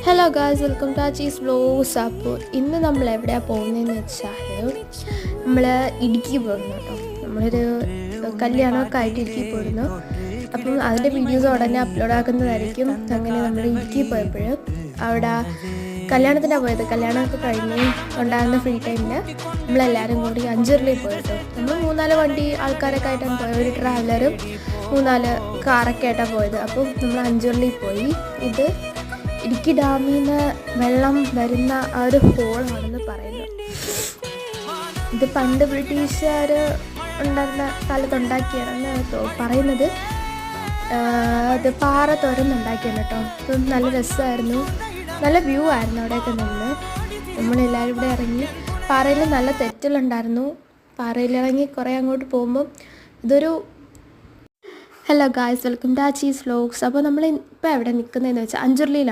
Hello guys, welcome to Aachi's vlogs. അപ്പോൾ ഇന്ന് നമ്മൾ എവിടെയാണ് പോകുന്നതെന്ന് വെച്ചാൽ നമ്മൾ ഇടുക്കി പോകുന്നു കേട്ടോ. നമ്മളൊരു കല്യാണമൊക്കെ ആയിട്ട് ഇടുക്കി പോയിരുന്നു. അപ്പം അതിൻ്റെ വീഡിയോസ് ഉടനെ അപ്ലോഡ് ആക്കുന്നതായിരിക്കും. അങ്ങനെ നമ്മൾ ഇടുക്കി പോയപ്പോൾ അവിടെ കല്യാണത്തിനാണ് പോയത്. കല്യാണമൊക്കെ കഴിഞ്ഞ് ഉണ്ടാകുന്ന ഫ്രീ ടൈമിൽ നമ്മളെല്ലാവരും കൂടി അഞ്ചുരുളിയിൽ പോയിട്ടോ. നമ്മൾ 3-4 വണ്ടി ആൾക്കാരൊക്കെ ആയിട്ടാണ് പോയത്. ഒരു ട്രാവലറും 3-4 കാറൊക്കെ ആയിട്ടാണ് പോയത്. അപ്പം നമ്മൾ അഞ്ചുരുളിയിൽ പോയി. ഇത് ഇടുക്കി ഡാമിൽ നിന്ന് വെള്ളം വരുന്ന ആ ഒരു ഹോളാണെന്ന് പറയുന്നത്. ഇത് പണ്ട് ബ്രിട്ടീഷുകാർ ഉണ്ടായിരുന്ന കാലത്തുണ്ടാക്കിയതാണെന്ന് പറയുന്നത്. അത് പാറ തുരന്നുണ്ടാക്കിയാണ് കേട്ടോ. അപ്പം നല്ല രസമായിരുന്നു, നല്ല വ്യൂ ആയിരുന്നു അവിടെയൊക്കെ നിന്ന്. നമ്മളെല്ലാവരും ഇവിടെ ഇറങ്ങി. പാറയിൽ നല്ല തെറ്റലുണ്ടായിരുന്നു. പാറയിലിറങ്ങി കുറേ അങ്ങോട്ട് പോകുമ്പം ഇതൊരു hello guys, welcome to Aachi's vlogs. അപ്പോൾ നമ്മൾ ഇപ്പോൾ എവിടെ നിൽക്കുന്നതെന്ന് വെച്ചാൽ അഞ്ചുരുളിയിലാണ്.